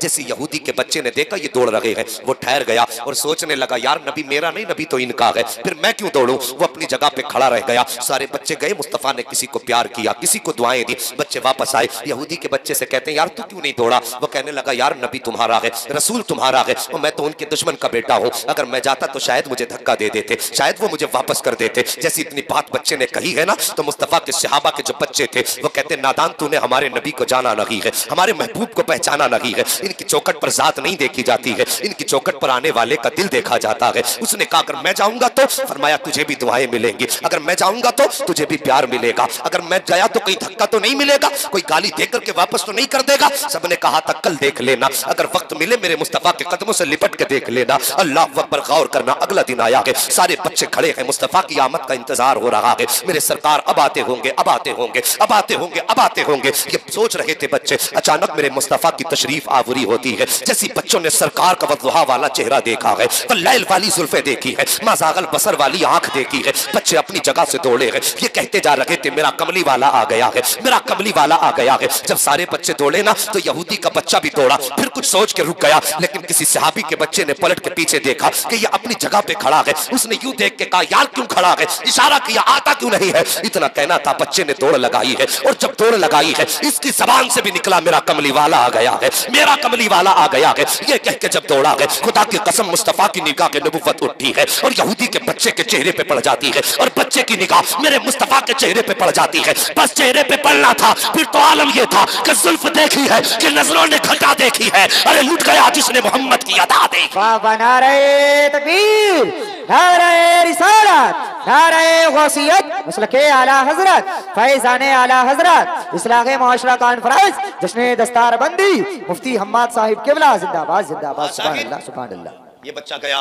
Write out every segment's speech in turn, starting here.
जैसे यहूदी के बच्चे ने देखा ये दौड़ रहे हैं, वो ठहर गया और सोचने लगा यार नबी मेरा नहीं, नबी तो इनका है, फिर मैं क्यों दौड़ूं। वो अपनी जगह पे खड़ा रह गया। सारे बच्चे गए, मुस्तफा ने किसी को प्यार किया, किसी को दुआएं दी, बच्चे वापस आए। यहूदी के बच्चे से कहते हैं यार तू क्यों नहीं दौड़ा। वो कहने लगा यार नबी तुम्हारा है, रसूल तुम्हारा है, और मैं तो उनके दुश्मन का बेटा हूँ, अगर मैं जाता तो शायद मुझे धक्का दे देते, शायद वो मुझे वापस कर देते। जैसी इतनी बात बच्चे ने कही है ना, तो मुस्तफा के सहाबा के जो बच्चे थे वो कहते नादान तूने हमारे नबी को जाना नहीं है, हमारे महबूब को पहचाना नहीं है, इनकी चौखट पर जात नहीं देखी जाती है, इनकी चौखट पर आने वाले का दिल देखा जाता है। उसने कहा अगर मैं जाऊंगा तो, फरमाया तुझे भी दुआएं मिलेंगी, अगर मैं जाऊंगा तो तुझे भी प्यार मिलेगा, अगर मैं गया तो कहीं धक्का तो नहीं मिलेगा, कोई गाली देकर के वापस तो नहीं कर देगा। सबने कहा था कल देख लेना, अगर वक्त मिले मेरे मुस्तफा के कदमों से लिपट के देख लेना। अल्लाह अकबर, गौर करना, अगला दिन आया है, सारे बच्चे खड़े हैं, मुस्तफा की आमद का इंतजार हो रहा है, मेरे सरकार अब आते होंगे, अब आते होंगे, अब आते होंगे, अब आते होंगे। ये सोच रहे थे बच्चे, अचानक मेरे मुस्तफा की तशरीफ आवरी होती है। जैसी बच्चों ने सरकार का वज़ुहा वाला चेहरा देखा है, वल्लैल वाली जुल्फे देखी है, माज़ागल बसर वाली आंख देखी है, बच्चे अपनी जगह से दौड़े हैं। ये कहते जा रहे थे मेरा कमली वाला आ गया है, मेरा कमली वाला आ गया है। जब सारे बच्चे दौड़े ना तो यहूदी का बच्चा भी दौड़ा, फिर कुछ सोच के रुक गया, लेकिन किसी सहाबी के बच्चे ने पलट के पीछे देखा कि ये अपनी जगह पे खड़ा है। उसने यूं देख के कहा यार क्यों खड़ा है, इशारा किया आता क्यों नहीं है। इतना कहना था, बच्चे ने दौड़ लगाई है, और जब दौड़ लगाई है इसकी जबान से भी निकला मेरा कमली वाला आ गया है, मेरा कमली वाला आ गया है। ये कह के जब दौड़ा है, खुदा की कसम मुस्तफा की निगाह के नबुव्वत उठी है और यहूदी के बच्चे के चेहरे पे पड़ जाती है, और बच्चे की निगाह मेरे मुस्तफा के चेहरे पे पड़ जाती है। बस चेहरे पे पड़ना था, फिर तो आलम ये था कि जुल्फ देखी है कि नजरों ने घटा देखी है। अरे लुट गया जिसने मोहम्मद की अदा देखी। नारे तकबीर, नारे रिसालत, नारे गौसियत, मसलके आला हजरत, फैज़ाने आला हजरत, इस्लाहे मुआशरा कॉन्फ्रेंस, जश्न दस्तारबंदी, मुफ्ती हम्माद साहिब किबला जिंदाबाद जिंदाबाद। सुभान अल्लाह सुभान अल्लाह। ये बच्चा गया,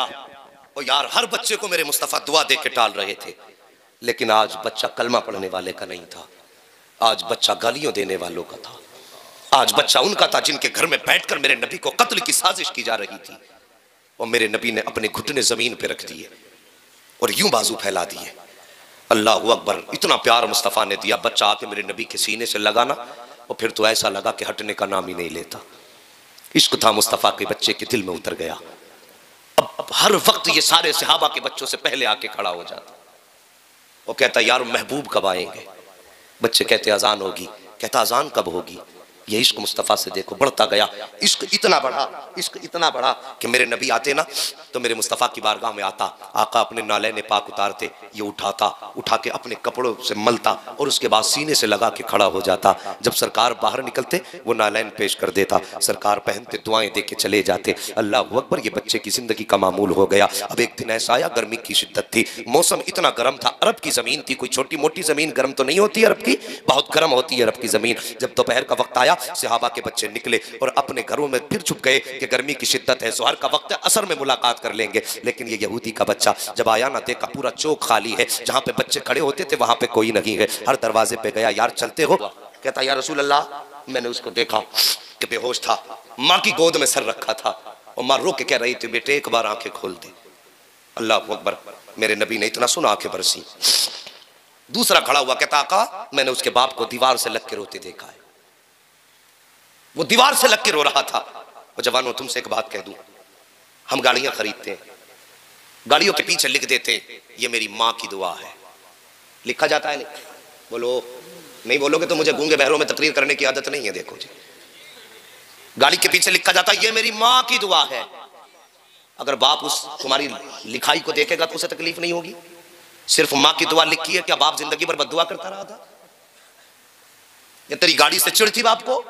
और यार हर बच्चे को मेरे मुस्तफा दुआ दे के टाल रहे थे, लेकिन आज बच्चा कलमा पढ़ने वाले का नहीं था, आज बच्चा गालियों देने वालों का था, आज बच्चा उनका था जिनके घर में बैठकर मेरे नबी को कत्ल की साजिश की जा रही थी, और मेरे नबी ने अपने घुटने जमीन पे रख दिए और यूं बाजू फैला दिए। अल्लाह अकबर, इतना प्यार मुस्तफ़ा ने दिया। बच्चा आके मेरे नबी के सीने से लगाना, और फिर तो ऐसा लगा कि हटने का नाम ही नहीं लेता। इश्क था मुस्तफ़ा के बच्चे के दिल में उतर गया। अब हर वक्त ये सारे सहाबा के बच्चों से पहले आके खड़ा हो जाता, वो कहता यार महबूब कब आएंगे। बच्चे कहते अजान होगी, कहता अजान कब होगी। ये इश्क मुस्तफ़ा से देखो बढ़ता गया। इश्क इतना बढ़ा, इश्क इतना बढ़ा कि मेरे नबी आते ना तो मेरे मुस्तफ़ा की बारगाह में आता, आका अपने नालैन पाक उतारते, ये उठाता, उठा के अपने कपड़ों से मलता और उसके बाद सीने से लगा के खड़ा हो जाता। जब सरकार बाहर निकलते वो नालैन पेश कर देता, सरकार पहनते, दुआएं दे के चले जाते। अल्लाह अकबर, ये बच्चे की जिंदगी का मामूल हो गया। अब एक दिन ऐसा आया, गर्मी की शिद्दत थी, मौसम इतना गर्म था, अरब की जमीन थी, कोई छोटी मोटी जमीन गर्म तो नहीं होती अरब की, बहुत गर्म होती है अरब की जमीन। जब दोपहर का वक्त आया, सहाबा के बच्चे निकले और अपने घरों में फिर छुप गए कि गर्मी की शिद्दत है, ज़ोहर का वक्त है, असर में मुलाकात कर लेंगे। लेकिन ये यहूदी का बच्चा जब आया ना, देखा पूरा चौक खाली है, जहां पे बच्चे खड़े होते थे वहां पे कोई नहीं है। हर दरवाजे पे गया, यार चलते हो, कहता या रसूल अल्लाह, मैंने उसको देखा कि बेहोश था, माँ की गोद में सर रखा था, और माँ रो के कह रही थी बेटे एक बार आंखें खोल दे। अल्लाह अकबर, मेरे नबी ने इतना सुना, आंखें बरसी। दूसरा खड़ा हुआ, कहता आका मैंने उसके बाप को दीवार से लग के रोते देखा है, वो दीवार से लग के रो रहा था। और जवानों, तुमसे एक बात कह दूं, हम गाड़ियां खरीदते हैं, गाड़ियों के पीछे लिख देते हैं ये मेरी माँ की दुआ है, लिखा जाता है नहीं? बोलो, नहीं बोलोगे तो मुझे गूंगे बहरों में तकरीर करने की आदत नहीं है। देखो जी, गाड़ी के पीछे लिखा जाता है ये मेरी माँ की दुआ है। अगर बाप उस तुम्हारी लिखाई को देखेगा तो उसे तकलीफ नहीं होगी? सिर्फ माँ की दुआ लिखी है, क्या बाप जिंदगी भर बद्दुआ करता रहा था? या तेरी गाड़ी से चिढ़ थी बाप को,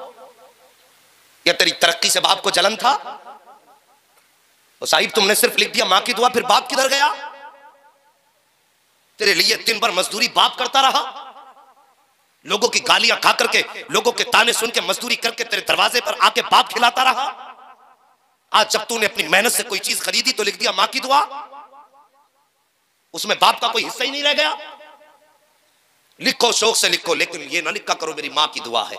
या तेरी तरक्की से बाप को जलन था? तो साहिब तुमने सिर्फ लिख दिया मां की दुआ, फिर बाप किधर गया? तेरे लिए दिन भर मजदूरी बाप करता रहा, लोगों की गालियां खा करके, लोगों के ताने सुन के मजदूरी करके तेरे दरवाजे पर आके बाप खिलाता रहा। आज जब तूने अपनी मेहनत से कोई चीज खरीदी तो लिख दिया मां की दुआ, उसमें बाप का कोई हिस्सा ही नहीं रह गया। लिखो, शौक से लिखो, लेकिन ये ना लिखा करो मेरी मां की दुआ है,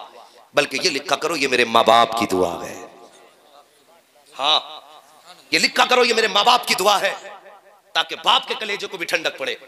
बल्कि ये लिखा करो ये मेरे माँ बाप की दुआ है। हाँ, ये लिखा करो ये मेरे माँ बाप की दुआ है, ताकि बाप के कलेजे को भी ठंडक पड़े।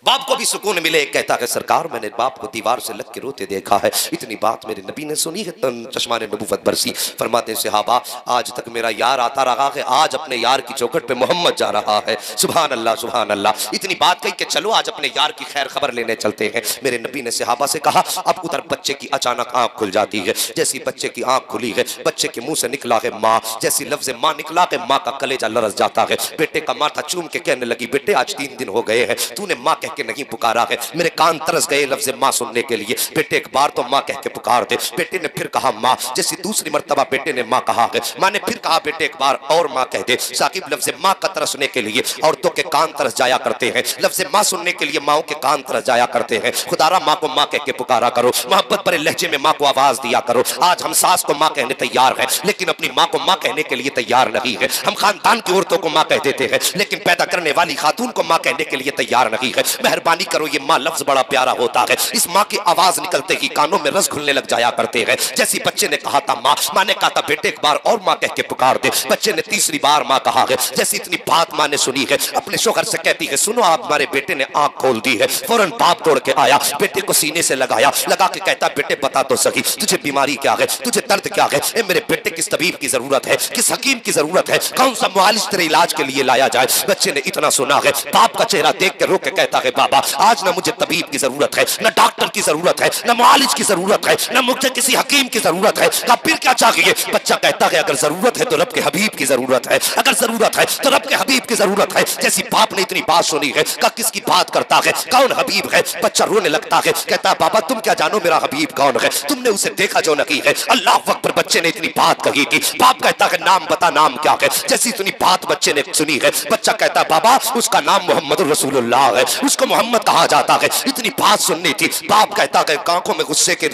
बाप को भी सुकून मिले। कहता है सरकार मैंने बाप को दीवार से लग के रोते देखा है। इतनी बात मेरे नबी ने सुनी है, चश्मा ने नबूवत बरसी। फरमाते सहाबा आज तक मेरा यार आता रहा है, आज अपने यार की चौखट पे मोहम्मद जा रहा है। सुभान अल्लाह सुभान अल्लाह। इतनी बात कही कि चलो आज अपने यार की खैर खबर लेने चलते हैं। मेरे नबी ने सहाबा से कहा अब उधर बच्चे की अचानक आंख खुल जाती है। जैसी बच्चे की आंख खुली है, बच्चे के मुंह से निकला है माँ। जैसी लफ्ज माँ निकला है, माँ का कलेजा लरस जाता है। बेटे का माथा चूम के कहने लगी बेटे आज 3 दिन हो गए हैं तूने माँ कह के नहीं पुकारा है। मेरे कान तरस गए लफ्ज माँ सुनने के लिए। बेटे एक बार तो माँ कह के पुकार दे। बेटे ने फिर कहा माँ। जैसी दूसरी मर्तबा बेटे ने माँ कहा है, माँ ने फिर कहा बेटे एक बार और माँ कह दे। साकिब लफ्ज माँ का तरसने के लिए औरतों के कान तरस जाया करते हैं, लफ्ज माँ सुनने के लिए माओ के कान तरस जाया करते हैं। खुदारा माँ को माँ कह के पुकारा करो, मोहब्बत भरे लहजे में माँ को आवाज दिया करो। आज हम सास को माँ कहने तैयार हैं लेकिन अपनी माँ को माँ कहने के लिए तैयार नहीं है। हम खानदान की औरतों को माँ कह देते हैं लेकिन पैदा करने वाली खातून को माँ कहने के लिए तैयार नहीं है। मेहरबानी करो, ये माँ लफ्ज बड़ा प्यारा होता है। इस माँ की आवाज निकलते ही कानों में रस घुलने लग जाया करते हैं। जैसी बच्चे ने कहा था माँ ने कहा था बेटे एक बार और माँ कह के पुकार दे। बच्चे ने तीसरी बार माँ कहा है। जैसी इतनी बात माँ ने सुनी है, अपने शोहर से कहती है सुनो आप हमारे बेटे ने आंख खोल दी है। फौरन बाप दौड़ के आया, बेटे को सीने से लगाया, लगा के कहता बेटे बता तो सही तुझे बीमारी क्या है, तुझे दर्द क्या है। ए मेरे बेटे किस तबीब की जरूरत है, किस हकीम की जरूरत है, कौन सा मुआलिज तेरे इलाज के लिए लाया जाए। बच्चे ने इतना सुना है, बाप का चेहरा देख के रो के कहता है बाबा आज ना मुझे तबीब की जरूरत है, न डॉक्टर की जरूरत है, न मुआलिज की जरूरत है, न मुझे किसी हकीम की जरूरत है। कहा फिर क्या चाहिए। बच्चा कहता है अगर जरूरत है तो रब के हबीब की जरूरत है, अगर जरूरत है तो रब के हबीब की जरूरत है। जैसी बाप ने इतनी बात सुनी है, कहा किसकी बात करता है, कौन हबीब है। बच्चा रोने लगता है, कहता है बाबा तुम क्या जानो मेरा हबीब कौन है, तुमने उसे देखा जो नहीं है। अल्लाह अकबर। बच्चे ने इतनी बात कही थी, बाप कहता है नाम बता नाम क्या है। जैसी इतनी बात बच्चे ने सुनी है, बच्चा कहता है बाबा उसका नाम मोहम्मद रसूलुल्लाह है, उसको मोहम्मद कहा जाता है। इतनी बात सुननी थी। बाप कहता है आंखों में गुस्से के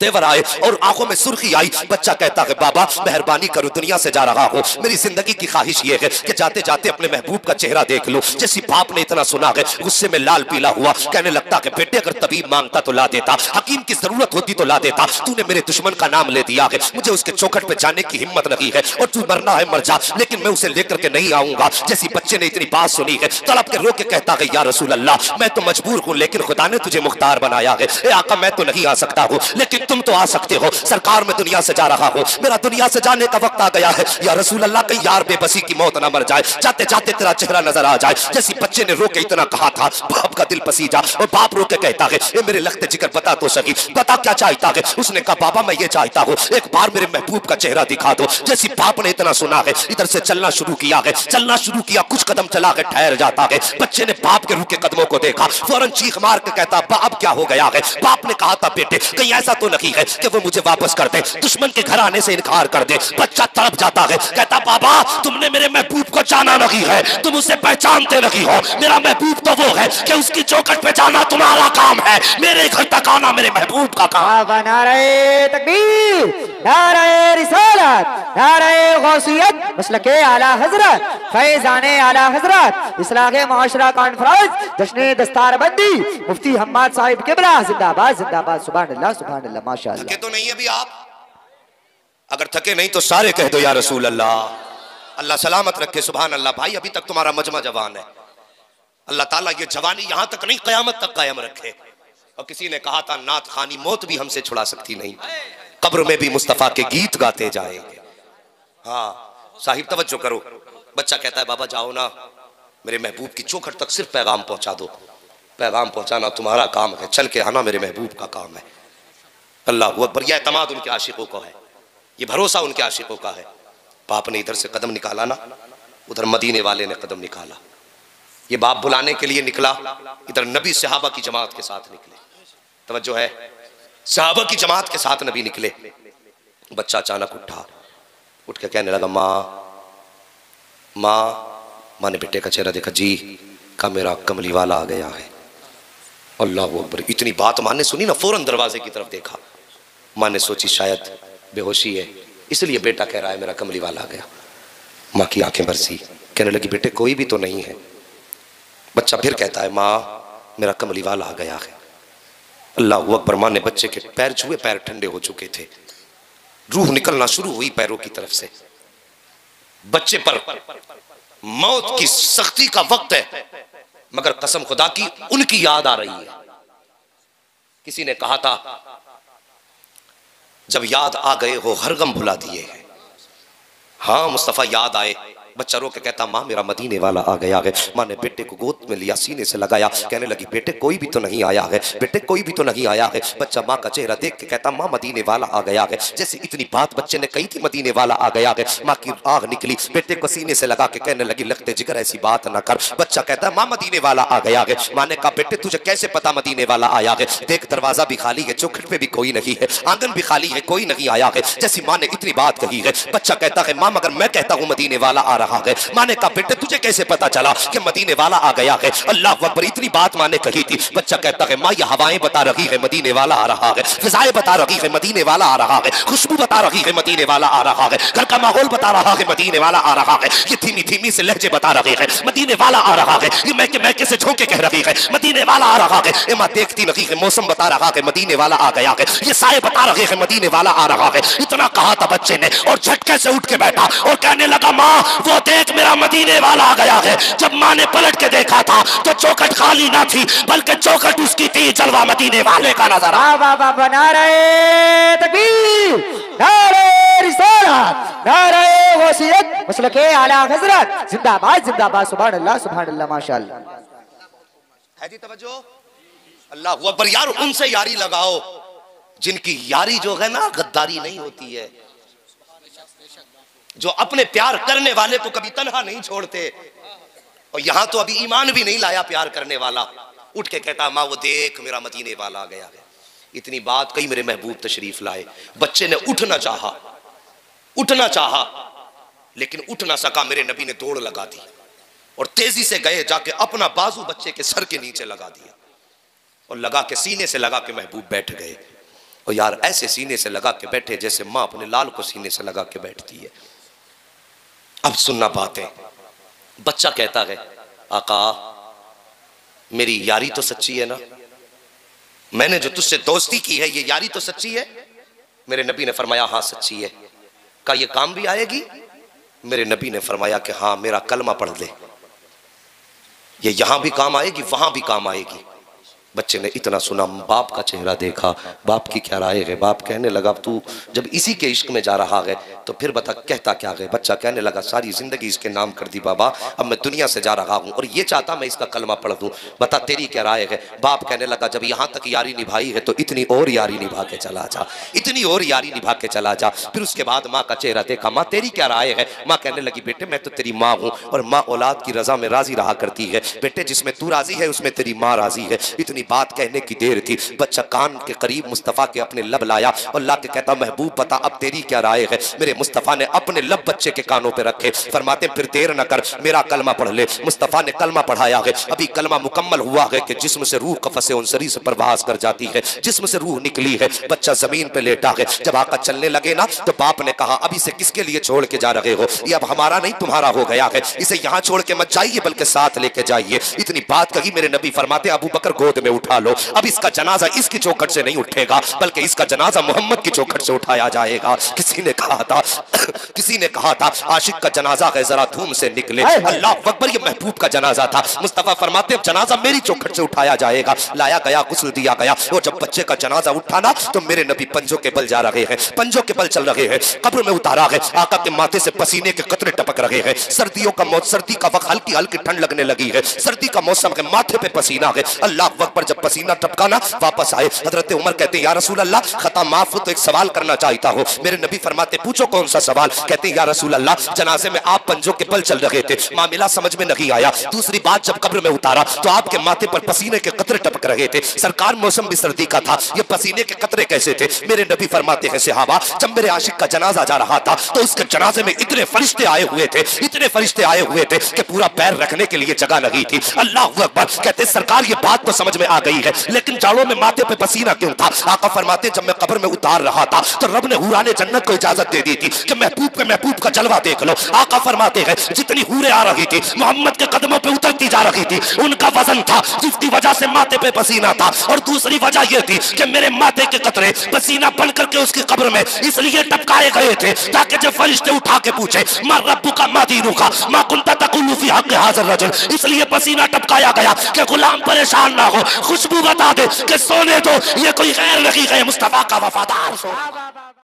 तेवर आए और आंखों में सुर्खी आई। बच्चा कहता है बाबा मेहरबानी करो दुनिया से जा रहा हूं, मेरी जिंदगी की ख्वाहिश ये है कि जाते जाते अपने महबूब का चेहरा देख लो। जैसी बाप ने इतना सुना है, गुस्से में लाल पीला हुआ, कहने लगता कि बेटे अगर तबीब मांगता तो ला देता, हकीम की जरूरत होती तो ला देता, तूने मेरे दुश्मन का नाम ले दिया है, मुझे उसके चौखट पे जाने की हिम्मत नहीं है और तू मरना है मर जा, लेकिन मैं उसे लेकर के नहीं आऊंगा। जैसी बच्चे ने इतनी बात सुनी है, तड़प के रो के कहता है या रसूल अल्लाह मैं तो मजबूर हूं लेकिन खुदा ने तुझे मुख्तार बनाया है। ए आका मैं तो नहीं आ सकता हूं लेकिन तुम तो आ सकते हो। सरकार मैं दुनिया से जा रहा हूं, मेरा दुनिया से जाने का वक्त आ गया है। या रसूल अल्लाह कहीं यार बेबसी की मौत ना मर जाए, जाते जाते तेरा चेहरा नजर आ जाए। जैसी बच्चे ने रो के इतना कहा था, बाप का दिल पसीजा और बाप रो के कहता है ए मेरे लख्ते जिगर बता तो सही, बता क्या चाहता है। उसने कहा बाबा मैं ये चाहता हूँ एक बार मेरे महबूब का चेहरा दिखा दो। जैसी बाप ने इतना सुना है, इधर से चलना शुरू किया है, चलना शुरू किया, कुछ कदम चला के ठहर जाता है। बच्चे ने बाप के रुके कदमों को देखा, फौरन चीख मार के कहता बाप क्या हो गया है। बाप ने कहा था बेटे कहीं ऐसा तो नहीं है कि वो मुझे वापस कर दे, दुश्मन के घर आने से इनकार कर दे। बच्चा तड़प जाता है, कहता बाबा तुमने मेरे महबूब को जाना नहीं है, तुम उसे पहचानते नहीं हो। मेरा महबूब तो वो है कि उसकी चौखट पे जाना तुम्हारा काम है, मेरे घर तक आना मेरे महबूब का काम। नारे तकबीर, नारे रिसालत, नारे गौसियत, मसलके आला हजरत, फैजाने आला हजरत, इस्लाहे मुआशरा कॉन्फ्रेंस, जश्न दस्तारबंदी, मुफ्ती हम्माद साहिब किबला जिंदाबाद जिंदाबाद। सुभान अल्लाह सुभान अल्लाह माशाअल्लाह। थके तो नहीं है भी आप? अगर थके नहीं तो सारे कह दो या रसूल अल्लाह। अल्लाह सलामत रखे। सुभान अल्लाह। भाई अभी तक तुम्हारा मजमा जवान है, अल्लाह ताला ये जवानी यहां तक नहीं कयामत तक कायम रखे। और किसी ने कहा था नात खानी मौत भी हमसे छुड़ा सकती नहीं, कब्र में भी मुस्तफा के गीत गाते जाएंगे। हाँ साहिब तवज्जो करो। बच्चा कहता है बाबा जाओ ना मेरे महबूब की चौखट तक सिर्फ पैगाम पहुंचा दो, पैगाम पहुंचाना तुम्हारा काम है, चल के आना मेरे महबूब का काम है। अल्लाह अकबर। यह एतमाद उनके आशिकों को है, ये भरोसा उनके आशिकों का है। बाप ने इधर से कदम निकाला ना, उधर मदीने वाले ने कदम निकाला। ये बाप बुलाने के लिए निकला, इधर नबी सहाबा की जमात के साथ निकले। तवज्जो है, सहाबा की जमात के साथ नबी निकले। बच्चा अचानक उठा, उठ के कहने लगा माँ माँ। माँ ने बेटे का चेहरा देखा, जी का मेरा कमली वाला आ गया है। अल्लाह अकबर। इतनी बात माँ ने सुनी ना, फौरन दरवाजे की तरफ देखा। माँ ने सोची शायद बेहोशी है इसलिए बेटा कह रहा है मेरा कमली वाला आ गया। माँ की आंखें बरसी, कहने लगी बेटे कोई भी तो नहीं है। बच्चा फिर कहता है माँ मेरा कमली वाला आ गया है। अल्लाह अकबर। माँ ने बच्चे के पैर छुए, पैर ठंडे हो चुके थे, रूह निकलना शुरू हुई पैरों की तरफ से। बच्चे पर मौत की सख्ती का वक्त है, मगर कसम खुदा की उनकी याद आ रही है। किसी ने कहा था जब याद आ गए हो हर गम भुला दिए हैं। हाँ मुस्तफ़ा याद आए, बच्चा रो के कहता माँ मेरा मदीने वाला आ गया है। माँ ने बेटे को गोद में लिया, सीने से लगाया, कहने लगी बेटे कोई भी तो नहीं आया है, बेटे कोई भी तो नहीं आया है। बच्चा माँ का चेहरा देख के कहता माँ मदीने वाला आ गया है। जैसे इतनी बात बच्चे ने कही थी मदीने वाला आ गया है, माँ की आग निकली, बेटे को सीने से लगा के कहने लगी लगते जिगर ऐसी बात ना कर। बच्चा कहता माँ मदीने वाला आ गया है। माँ ने कहा बेटे तुझे कैसे पता मदीने वाला आया है? देख दरवाजा भी खाली है, चौखट पे भी कोई नहीं है, आंगन भी खाली है, कोई नहीं आया है। जैसी माँ ने इतनी बात कही है, बच्चा कहता है माँ मगर मैं कहता हूँ मदीने वाला आ रहा है। माँ ने कहा बेटे तुझे कैसे पता चला कि मदीने वाला आ गया है? अल्लाह अकबर, इतनी बात माँ ने कही थी। बच्चा कहता है माँ ये हवाएं बता रही है मदीने वाला आ रहा है, फिजाएं बता रही है मदीने वाला आ रहा है, खुशबू बता रही है मदीने वाला आ रहा है, घर का माहौल बता रहा है मदीने वाला आ रहा है, ये धीमी धीमी से लहजे बता रहे हैं मदीने वाला आ रहा है, ये मैके से झोंके कह रही है मदीने वाला आ रहा है। ए माँ देखती नहीं है, मौसम बता रहा है मदीने वाला आ गया है, ये साए बता रहे हैं मदीने वाला आ रहा है। इतना कहा था बच्चे ने और झटके से उठ के बैठा और कहने लगा माँ वो देख मेरा मदीने वाला आ गया है। जब माँ ने पलट के देखा था तो चौखट खाली ना थी, बल्कि चौखट उसकी थी, जलवा मदीने वाले का नजर आ। नारे तकबीर, नारे रिसालत, नारे गौसियत, मसलके आला हजरत, जिंदाबाद जिंदाबाद, सुभान अल्लाह माशाअल्लाह। है जी तवज्जो? अल्लाह अकबर। यार उनसे यारी लगाओ जिनकी यारी जो है ना गद्दारी नहीं होती है, जो अपने प्यार करने वाले को कभी तन्हा नहीं छोड़ते। और यहां तो अभी ईमान भी नहीं लाया प्यार करने वाला, उठ के कहता माँ वो देख मेरा मदीने वाला आ गया है। इतनी बात कही मेरे महबूब तशरीफ लाए। बच्चे ने उठना चाहा लेकिन उठ ना सका। मेरे नबी ने दौड़ लगा दी और तेजी से गए, जाके अपना बाजू बच्चे के सर के नीचे लगा दिया और लगा के सीने से लगा के महबूब बैठ गए। और यार ऐसे सीने से लगा के बैठे जैसे माँ अपने लाल को सीने से लगा के बैठती है। अब सुनना बातें। बच्चा कहता है आका मेरी यारी तो सच्ची है ना, मैंने जो तुझसे दोस्ती की है ये यारी तो सच्ची है? मेरे नबी ने फरमाया हाँ सच्ची है। का ये काम भी आएगी? मेरे नबी ने फरमाया कि हाँ मेरा कलमा पढ़ ले, ये यहां भी काम आएगी वहां भी काम आएगी। बच्चे ने इतना सुना, बाप का चेहरा देखा, बाप की क्या राय है? बाप कहने लगा तू जब इसी के इश्क में जा रहा है तो फिर बता कहता क्या है? बच्चा कहने लगा सारी जिंदगी इसके नाम कर दी बाबा, अब मैं दुनिया से जा रहा हूँ और ये चाहता मैं इसका कलमा पढ़ दूँ, बता तेरी क्या राय है? बाप कहने लगा जब यहाँ तक यारी निभाई है तो इतनी और यारी निभा के चला जा, इतनी और यारी निभा के चला जा। फिर उसके बाद माँ का चेहरा देखा, माँ तेरी क्या राय है? माँ कहने लगी बेटे मैं तो तेरी माँ हूँ और माँ औलाद की रजा में राजी रहा करती है। बेटे जिसमें तू राजी है उसमें तेरी माँ राजी है। इतनी बात कहने की देर थी, बच्चा कान के करीब मुस्तफा के अपने लब लाया और ला के कहता महबूब बता अब तेरी क्या राय है? मेरे मुस्तफा ने अपने लब बच्चे के कानों पे रखे, फरमाते फिर देर न कर मेरा कलमा पढ़ ले। मुस्तफा ने कलमा पढ़ाया है। अभी कलमा मुकम्मल हुआ है कि जिस्म से रूह कफसे उनसरी से परवास कर जाती है, जिस्म से रूह निकली है। बच्चा जमीन पे लेटा है। जब आका चलने लगे ना तो बाप ने कहा अब इसे किसके लिए छोड़ के जा रहे हो? ये अब हमारा नहीं तुम्हारा हो गया है, इसे यहाँ छोड़ के मत जाइए बल्कि साथ लेके जाइए। इतनी बात कही, मेरे नबी फरमाते अबू बकर गोद में उठा लो, अब इसका जनाजा इसकी चौखट से नहीं उठेगा बल्कि इसका जनाजा मोहम्मद की चौखट से उठाया जाएगा। किसी ने कहा था आशिक का जनाजा है जरा धूम से निकले। अल्लाह अकबर, ये महबूब का जनाजा था। मुस्तफा फरमाते जनाजा मेरी चौखट से उठाया जाएगा। लाया गया, गुस्ल दिया गया और जब बच्चे का जनाजा उठा ना तो मेरे नबी पंजों के बल जा रहे हैं, पंजों के बल चल रहे हैं। कब्र में उतारा है, आका के माथे से पसीने के कतरे टपक रहे हैं। सर्दी का वक्त, हल्की हल्की ठंड लगने लगी है, सर्दी का मौसम है, माथे पे पसीना है। अल्लाह अकबर, जब पसीना टपका ना वापस आए। हजरत उमर कहते हैं या रसूल अल्लाह खता माफ हो तो एक सवाल करना चाहता हूँ। मेरे नबी फरमाते पूछो कौन सा सवाल? कहते हैं या रसूल अल्लाह जनाजे में आप पंजों के बल चल रहे थे, मामला समझ में नहीं आया। दूसरी बात जब कब्र में उतारा तो आपके माथे पर पसीने के कतरे टपक रहे थे। सरकार मौसम भी सर्दी का था, ये पसीने के कतरे कैसे थे? मेरे नबी फरमाते हैं सहाबा जब मेरे आशिक का जनाजा जा रहा था तो उसके जनाजे में इतने फरिश्ते आए हुए थे, इतने फरिश्ते आए हुए थे कि पूरा पैर रखने के लिए जगह नहीं थी। अल्लाह अकबर। कहते सरकार ये बात तो समझ में आ गई है, लेकिन जाड़ों में माथे पे पसीना क्यों था? आका फरमाते जब मैं कब्र में उतार रहा था तो रब ने हुराने जन्नत को इजाजत दे दी थी कि महबूब का जलवा देख लो। आका फरमाते हैं जितनी हूरें आ रही थी मोहम्मद के कदमों पे उतरती जा रही थी, उनका वजन था जिसकी वजह से माथे पे पसीना था। और दूसरी वजह यह थी कि मेरे माथे के कतरे पसीना बन करके उसकी कब्र में इसलिए टपकाए गए थे ताकि जब फरिश्ते उठा के पूछे मा रब्बुका मा दीनुका मा कुंता तकुलु फी हक़्क़ि हाज़िल रजुल, इसलिए पसीना टपकाया गया कि गुलाम परेशान ना हो, खुशबू बता दे कि सोने दो, ये कोई गैर नहीं है मुस्तफा का वफादार।